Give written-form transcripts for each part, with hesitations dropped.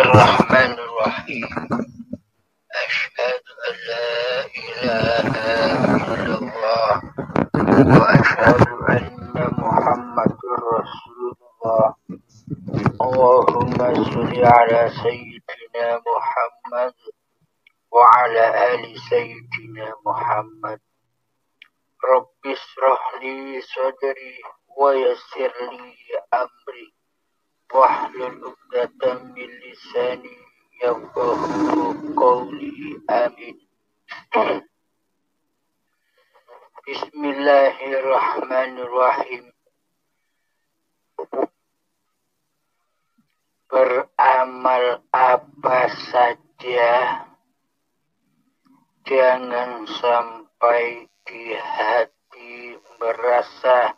Bismillahirrahmanirrahim. Asyhadu an la ilaha illallah wa asyhadu anna Muhammadur Rasulullah. Allahumma sholli ala sayyidina Muhammad wa ala ali sayyidina Muhammad. Rabbi shrah li sadri wa yassir li amri wahlul 'uqdatam min lisani yafqahu qawli. Amin. Bismillahirrahmanirrahim. Beramal apa saja, jangan sampai di hati merasa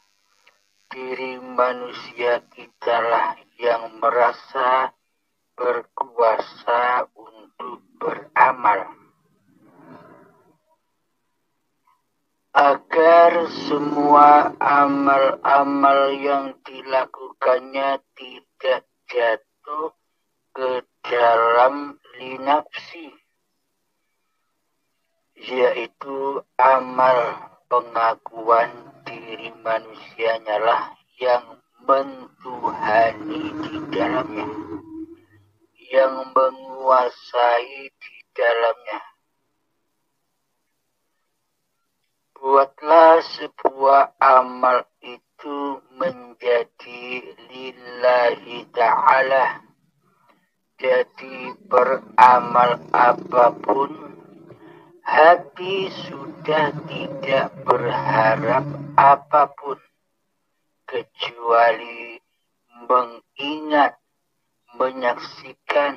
diri manusia kitalah yang merasa berkuasa untuk beramal. Agar semua amal-amal yang dilakukannya tidak jatuh ke dalam linapsi, yaitu amal pengakuan diri manusianya lah yang mentuhani di dalamnya, yang menguasai di dalamnya. Buatlah sebuah amal itu menjadi lillahi ta'ala. Jadi beramal apapun, hati sudah tidak berharap apapun kecuali mengingat, menyaksikan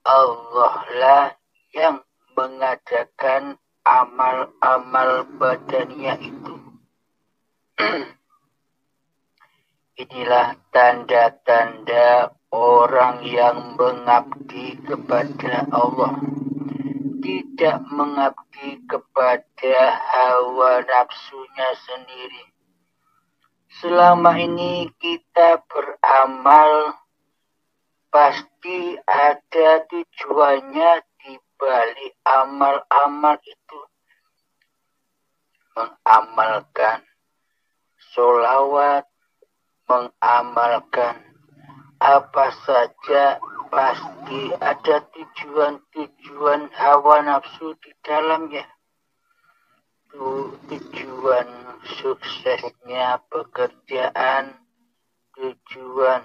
Allah lah yang mengadakan amal-amal badannya itu. Inilah tanda-tanda orang yang mengabdi kepada Allah, tidak mengabdi kepada hawa nafsunya sendiri. Selama ini kita beramal, pasti ada tujuannya di balik amal-amal itu. Mengamalkan sholawat, mengamalkan apa saja, pasti ada tujuan hawa nafsu di dalamnya. Tujuan suksesnya pekerjaan, tujuan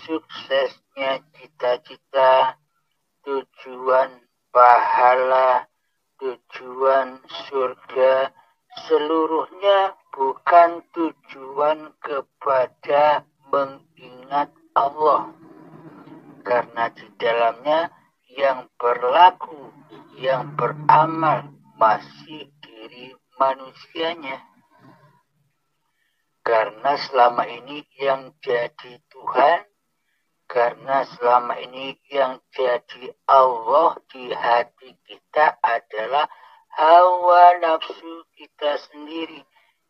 suksesnya cita-cita, tujuan pahala, tujuan surga, seluruhnya bukan tujuan kepada mengingat Allah. Karena di dalamnya yang berlaku, yang beramal masih diri manusianya. Karena selama ini yang jadi Tuhan, karena selama ini yang jadi Allah di hati kita adalah hawa nafsu kita sendiri.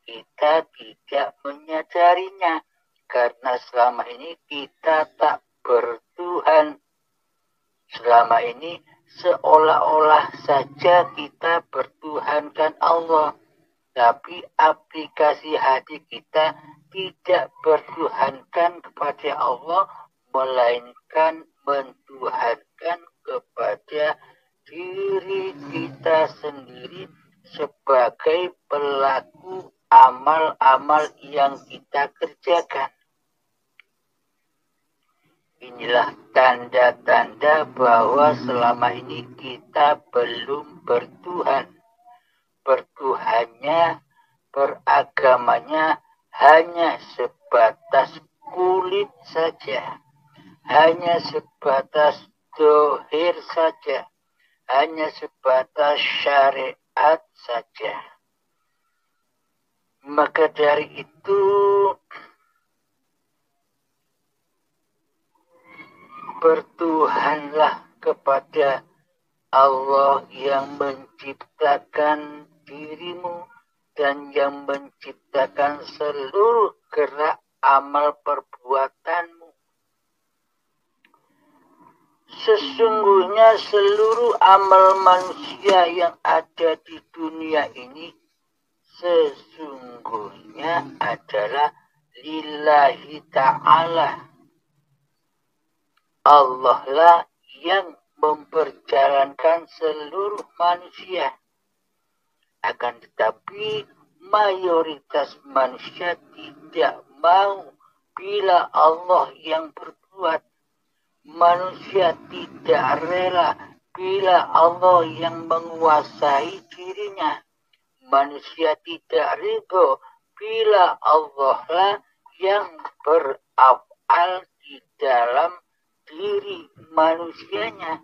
Kita tidak menyadarinya karena selama ini kita tak bertuhan. Selama ini seolah-olah saja kita bertuhankan Allah, tapi aplikasi hati kita tidak bertuhankan kepada Allah, melainkan mentuhankan kepada diri kita sendiri sebagai pelaku amal-amal yang kita kerjakan. Inilah tanda-tanda bahwa selama ini kita belum bertuhan. Bertuhannya, beragamanya hanya sebatas kulit saja. Hanya sebatas dohir saja. Hanya sebatas syariat saja. Maka dari itu, bertuhanlah kepada Allah yang menciptakan dirimu dan yang menciptakan seluruh gerak amal perbuatanmu. Sesungguhnya seluruh amal manusia yang ada di dunia ini sesungguhnya adalah lillahi ta'ala. Allah lah yang memperjalankan seluruh manusia. Akan tetapi mayoritas manusia tidak mau bila Allah yang berbuat. Manusia tidak rela bila Allah yang menguasai dirinya. Manusia tidak ridho bila Allah lah yang beraf'al di dalam diri manusianya.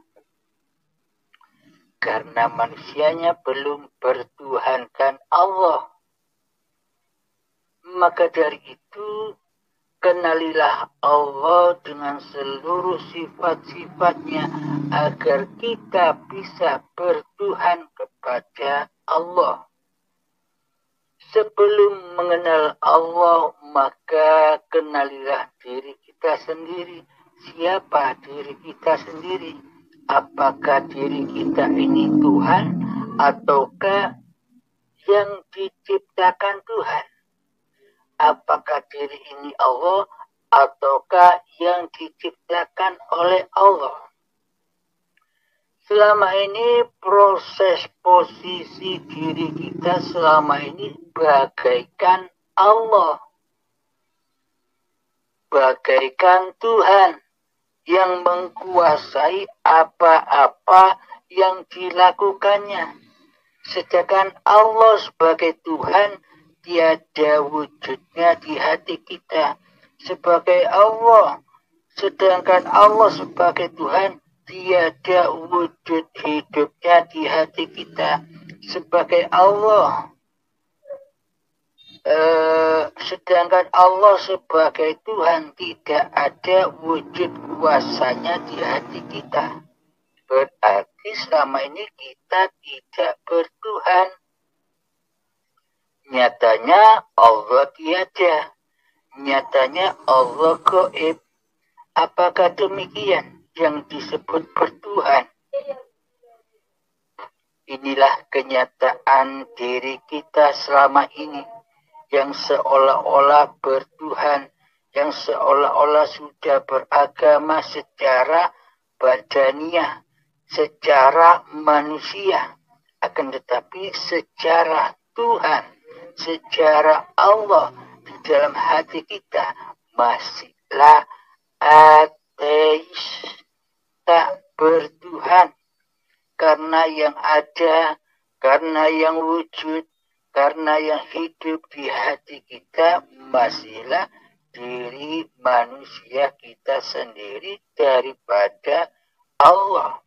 Karena manusianya belum bertuhankan Allah. Maka dari itu, kenalilah Allah dengan seluruh sifat-sifatnya agar kita bisa bertuhan kepada Allah. Sebelum mengenal Allah, maka kenalilah diri kita sendiri. Siapa diri kita sendiri? Apakah diri kita ini Tuhan ataukah yang diciptakan Tuhan? Apakah diri ini Allah ataukah yang diciptakan oleh Allah? Selama ini proses posisi diri kita selama ini bagaikan Allah. Bagaikan Tuhan yang mengkuasai apa-apa yang dilakukannya. Sedangkan Allah sebagai Tuhan tiada wujudnya di hati kita. Sedangkan Allah sebagai Tuhan tiada wujud hidupnya di hati kita. Sedangkan Allah sebagai Tuhan tidak ada wujud kuasanya di hati kita. Berarti selama ini kita tidak bertuhan. Nyatanya Allah tiada. Nyatanya Allah gaib. Apakah demikian yang disebut bertuhan? Inilah kenyataan diri kita selama ini. Yang seolah-olah bertuhan. Yang seolah-olah sudah beragama secara badaniah. Secara manusia. Akan tetapi secara Tuhan. Secara Allah di dalam hati kita masihlah ateis, tak bertuhan. Karena yang ada, karena yang wujud, karena yang hidup di hati kita masihlah diri manusia kita sendiri daripada Allah.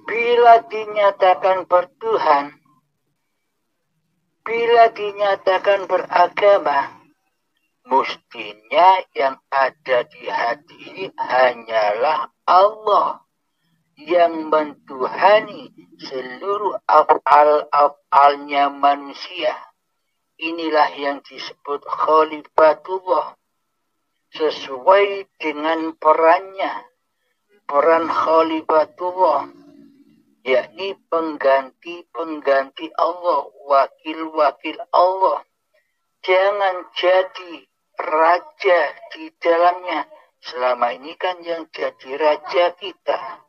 Bila dinyatakan bertuhan, bila dinyatakan beragama, mestinya yang ada di hati ini hanyalah Allah yang mentuhani seluruh af'al-af'alnya manusia. Inilah yang disebut khalifatullah sesuai dengan perannya. Peran khalifatullah yakni pengganti-pengganti Allah, wakil-wakil Allah. Jangan jadi raja di dalamnya. Selama ini kan yang jadi raja kita.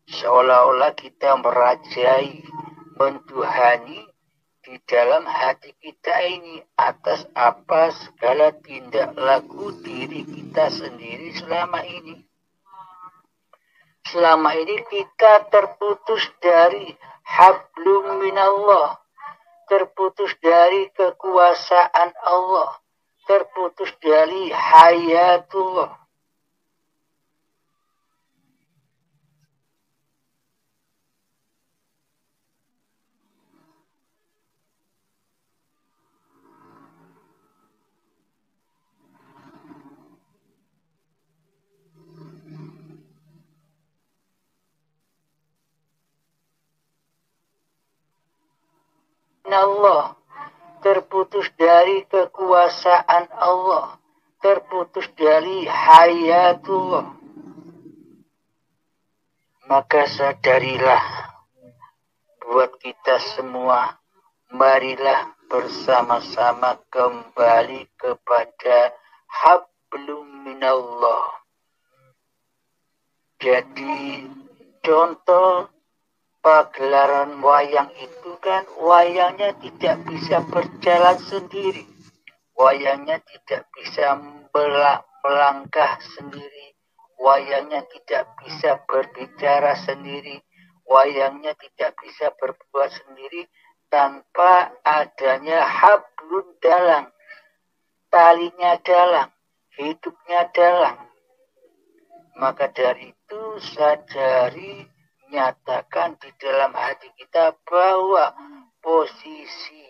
Seolah-olah kita merajai, mentuhani di dalam hati kita ini atas apa segala tindak laku diri kita sendiri selama ini. Selama ini kita terputus dari hablum minallah, terputus dari kekuasaan Allah, terputus dari hayatullah. Allah, terputus dari kekuasaan Allah, terputus dari hayatullah. Maka sadarilah buat kita semua, marilah bersama-sama kembali kepada hablum minallah. Jadi contoh pagelaran wayang itu kan wayangnya tidak bisa berjalan sendiri. Wayangnya tidak bisa melangkah sendiri. Wayangnya tidak bisa berbicara sendiri. Wayangnya tidak bisa berbuat sendiri tanpa adanya hablun dalang. Talinya dalang, hidupnya dalang. Maka dari itu sadari, nyatakan di dalam hati kita bahwa posisi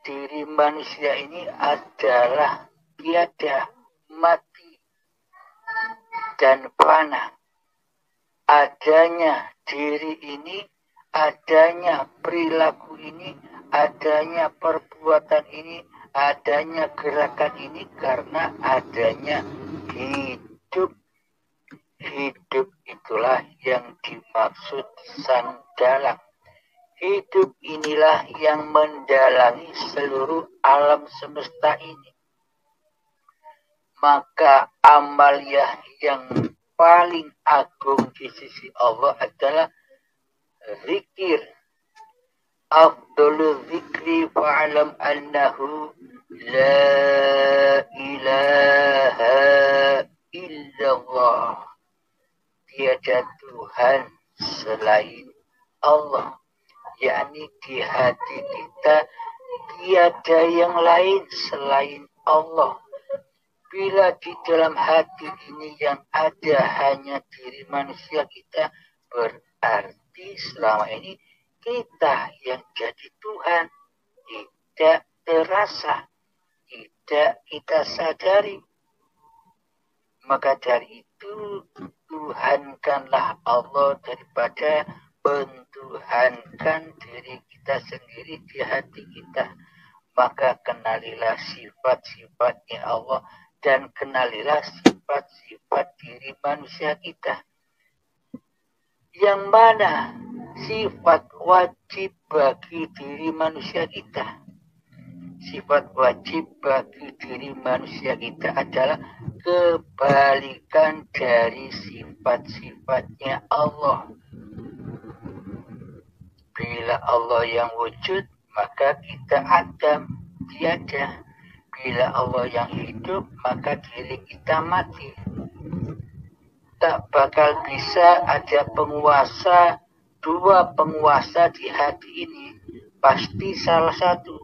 diri manusia ini adalah tiada, mati, dan fana. Adanya diri ini, adanya perilaku ini, adanya perbuatan ini, adanya gerakan ini karena adanya hidup. Hidup itulah yang dimaksud sang dalang. Hidup inilah yang mendalangi seluruh alam semesta ini. Maka amaliyah yang paling agung di sisi Allah adalah zikir. Afdalul zikri fa'alam annahu la ilaha illallah. Tiada Tuhan selain Allah. Yakni di hati kita tiada yang lain selain Allah. Bila di dalam hati ini yang ada hanya diri manusia kita, berarti selama ini kita yang jadi Tuhan. Tidak terasa, tidak kita sadari. Maka dari itu, Tuhankanlah Allah daripada mentuhankan diri kita sendiri di hati kita. Maka kenalilah sifat-sifatnya Allah dan kenalilah sifat-sifat diri manusia kita. Yang mana sifat wajib bagi diri manusia kita? Sifat wajib bagi diri manusia kita adalah kebalikan dari sifat-sifatnya Allah. Bila Allah yang wujud, maka kita adam, tiada. Bila Allah yang hidup, maka diri kita mati. Tak bakal bisa ada penguasa, dua penguasa di hati ini. Pasti salah satu.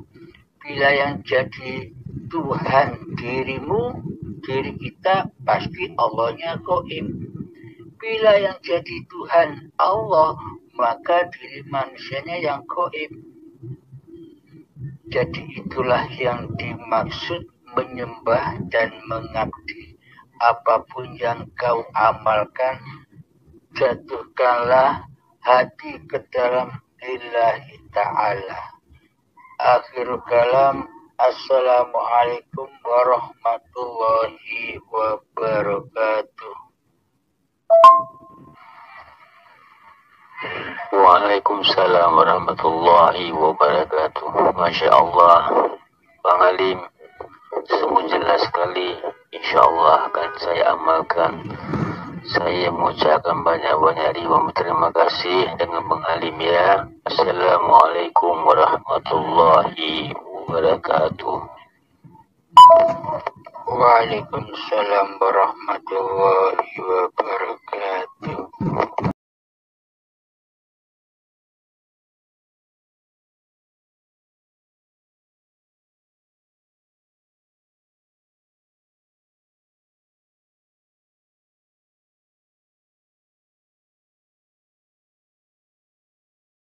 Bila yang jadi Tuhan dirimu, diri kita, pasti Allahnya gaib. Bila yang jadi Tuhan Allah, maka diri manusianya yang gaib. Jadi itulah yang dimaksud menyembah dan mengabdi. Apapun yang kau amalkan, jatuhkanlah hati ke dalam lillahi ta'ala. Akhirul kalam, assalamualaikum warahmatullahi wabarakatuh. Waalaikumsalam warahmatullahi wabarakatuh. Masya Allah, Bang Halim, semua jelas sekali. Insya Allah akan saya amalkan. Saya mengucapkan banyak-banyak ribuan terima kasih dengan Bang Halim ya. Assalamualaikum warahmatullahi wabarakatuh. Waalaikumsalam warahmatullahi wabarakatuh.